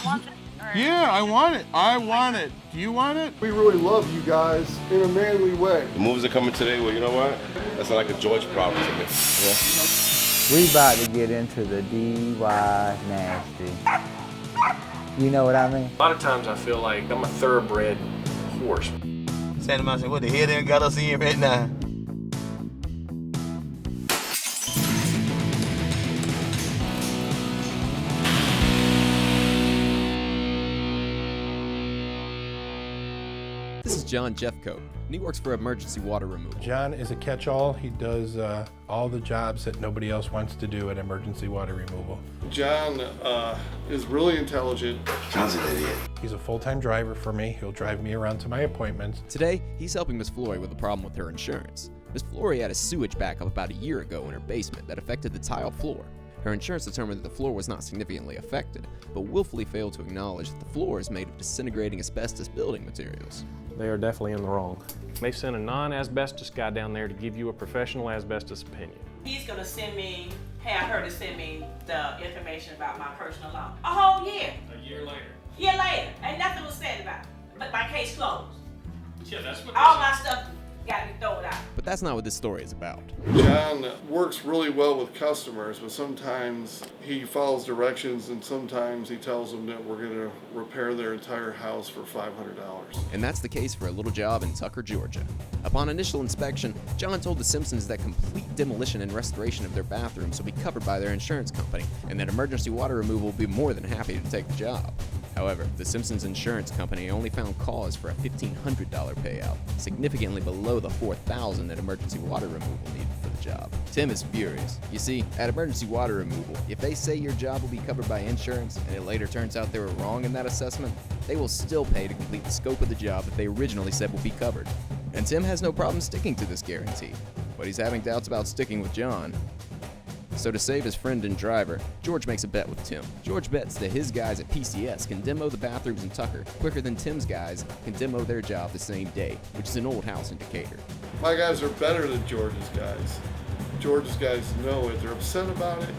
want it? Or- Yeah, I want it. I want it. Do you want it? We really love you guys in a manly way. The movies are coming today. Well, you know what? That's not like a George problem to me. Yeah? We about to get into the DY nasty. You know what I mean? A lot of times I feel like I'm a thoroughbred horse. Santa Monica, what the hell they got us in right now? This is John Jeffcoat, and he works for Emergency Water Removal. John is a catch-all. He does all the jobs that nobody else wants to do at emergency water removal. John is really intelligent. John's an idiot. He's a full-time driver for me. He'll drive me around to my appointments. Today, he's helping Miss Flory with a problem with her insurance. Miss Flory had a sewage backup about a year ago in her basement that affected the tile floor. Her insurance determined that the floor was not significantly affected, but willfully failed to acknowledge that the floor is made of disintegrating asbestos building materials. They are definitely in the wrong. They sent a non-asbestos guy down there to give you a professional asbestos opinion. He's gonna have her to send me the information about my personal loan. A whole year. A year later. Year later, and nothing was said about it. But my case closed. Yeah, that's what All my stuff got to be thrown out. But that's not what this story is about. John works really well with customers, but sometimes he follows directions and sometimes he tells them that we're going to repair their entire house for $500. And that's the case for a little job in Tucker, Georgia. Upon initial inspection, John told the Simpsons that complete demolition and restoration of their bathrooms will be covered by their insurance company, and that emergency water removal will be more than happy to take the job. However, the Simpsons insurance company only found cause for a $1,500 payout, significantly below the $4,000 that emergency water removal needed for the job. Tim is furious. You see, at emergency water removal, if they say your job will be covered by insurance and it later turns out they were wrong in that assessment, they will still pay to complete the scope of the job that they originally said will be covered. And Tim has no problem sticking to this guarantee, but he's having doubts about sticking with John. So to save his friend and driver, George makes a bet with Tim. George bets that his guys at PCS can demo the bathrooms in Tucker quicker than Tim's guys can demo their job the same day, which is an old house in Decatur. My guys are better than George's guys. George's guys know it. They're upset about it,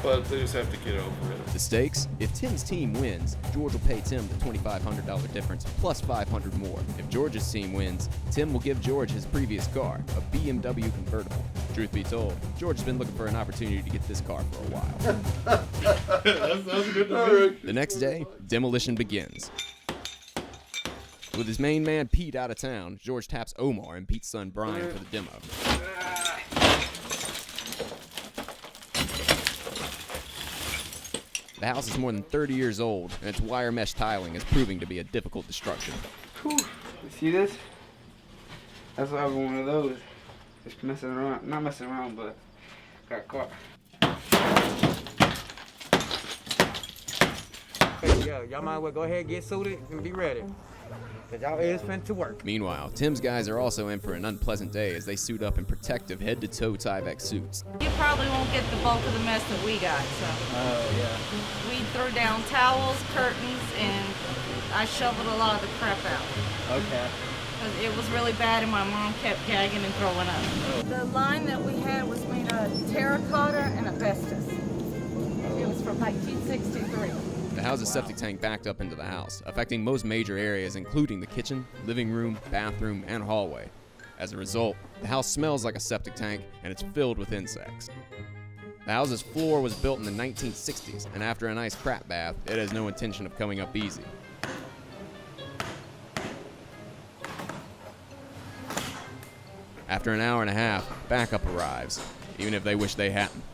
but they just have to get over it. The stakes? If Tim's team wins, George will pay Tim the $2,500 difference plus $500 more. If George's team wins, Tim will give George his previous car, a BMW convertible. Truth be told, George has been looking for an opportunity to get this car for a while. That's good to me. The next day, demolition begins. With his main man Pete out of town, George taps Omar and Pete's son Brian for the demo. The house is more than 30 years old, and its wire mesh tiling is proving to be a difficult destruction. Whew. You see this? That's why I was one of those. Just messing around. Not messing around, but got caught. Hey, y'all might as well go ahead and get suited and be ready. Cause y'all is finna to work. Meanwhile, Tim's guys are also in for an unpleasant day as they suit up in protective head-to-toe Tyvek suits. You probably won't get the bulk of the mess that we got, so. Oh, yeah. We threw down towels, curtains, and I shoveled a lot of the crap out. Okay. 'Cause it was really bad and my mom kept gagging and throwing up. The line that we had was made of terracotta and asbestos. It was from 1963. The house's septic tank backed up into the house, affecting most major areas including the kitchen, living room, bathroom, and hallway. As a result, the house smells like a septic tank and it's filled with insects. The house's floor was built in the 1960s, and after a nice crap bath, it has no intention of coming up easy. After an hour and a half, backup arrives, even if they wish they hadn't.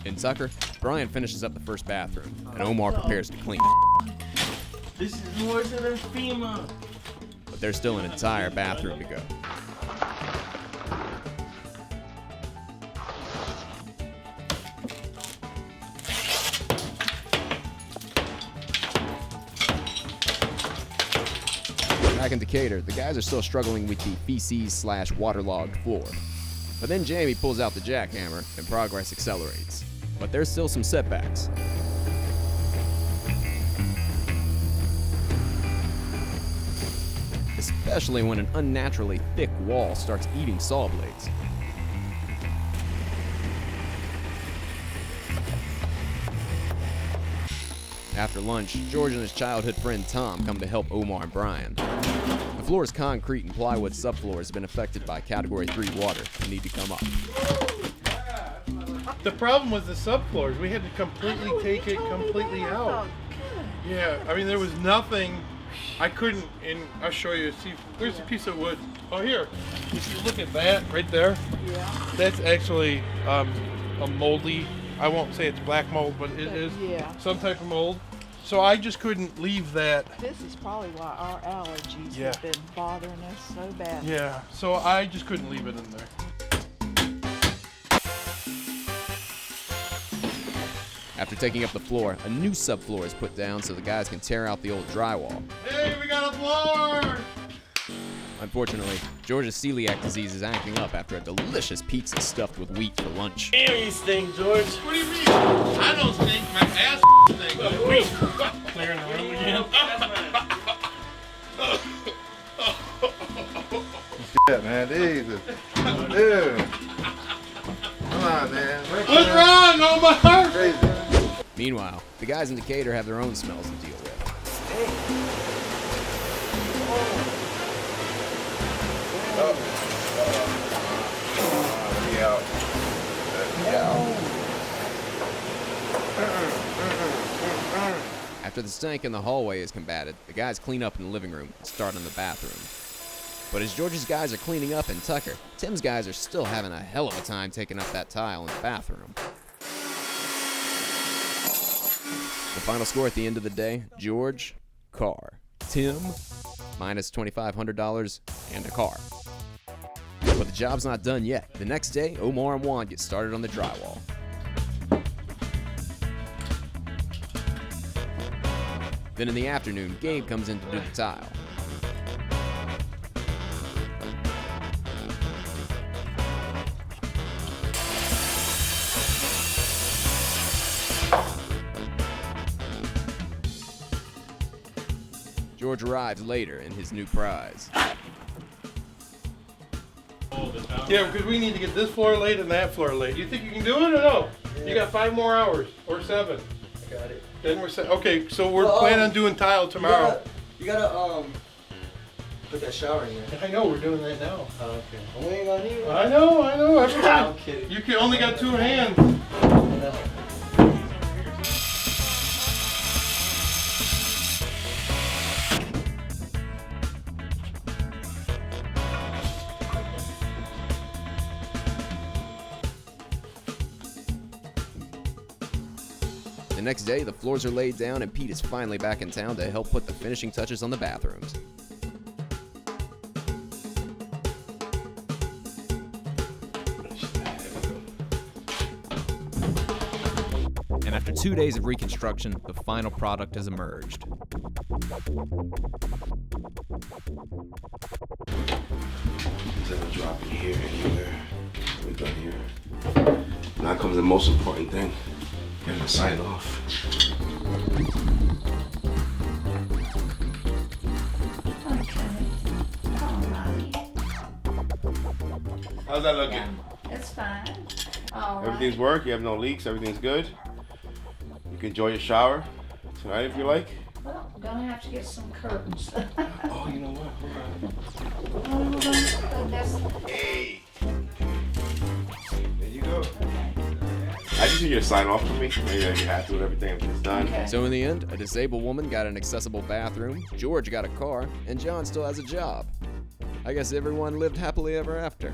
In Tucker, Brian finishes up the first bathroom, and Omar prepares to clean it. This is worse than FEMA. But there's still an entire bathroom to go. Back in Decatur, the guys are still struggling with the feces/waterlogged floor. But then Jamie pulls out the jackhammer and progress accelerates. But there's still some setbacks. The especially when an unnaturally thick wall starts eating saw blades. After lunch, George and his childhood friend Tom come to help Omar and Brian. The floor's concrete and plywood subfloor has been affected by Category 3 water and need to come up. The problem was the subfloors. We had to completely take it completely out. Yeah, I mean, there was nothing. I couldn't, and I'll show you. See, there's a piece of wood. Oh, here. If you look at that right there, that's actually a moldy, I won't say it's black mold, but it is some type of mold. So I just couldn't leave that. This is probably why our allergies have been bothering us so bad. Yeah, so I just couldn't leave it in there. After taking up the floor, a new subfloor is put down so the guys can tear out the old drywall. Hey, we got a floor! Unfortunately, George's celiac disease is acting up after a delicious pizza stuffed with wheat for lunch. Damn, you stink, George. What do you mean? I don't stink, my ass stinks. Wait, clearing the room again. Yeah, man, easy. Dude. Come on, man. What's wrong, Omar? Crazy. Meanwhile, the guys in Decatur have their own smells to deal with. After the stank in the hallway is combated, the guys clean up in the living room and start in the bathroom. But as George's guys are cleaning up in Tucker, Tim's guys are still having a hell of a time taking up that tile in the bathroom. The final score at the end of the day, George, car. Tim, minus $2,500 and a car. But the job's not done yet. The next day, Omar and Juan get started on the drywall. Then in the afternoon, Gabe comes in to do the tile. George arrives later in his new prize. Yeah, because we need to get this floor laid and that floor laid. You think you can do it or no? Yeah. You got 5 more hours or 7. I got it. Then we're set. Okay, so we're planning on doing tile tomorrow. You gotta put that shower in there. I know, we're doing that now. Oh, okay. We ain't gonna need one. I know. I'm kidding. You can only got 2 hands. The next day, the floors are laid down and Pete is finally back in town to help put the finishing touches on the bathrooms. And after 2 days of reconstruction, the final product has emerged. Instead of dropping here, anywhere, we're done here. Now comes the most important thing. And the sign off. How's that looking? Yeah, it's fine. All right. Everything's work. You have no leaks. Everything's good. You can enjoy your shower tonight if you like. Well, I'm gonna have to get some curtains. Oh, you know what? Hold on. Hey. There you go. I just need you to sign off for me. Maybe you're happy with everything. Everything's done. Okay. So in the end, a disabled woman got an accessible bathroom, George got a car, and John still has a job. I guess everyone lived happily ever after.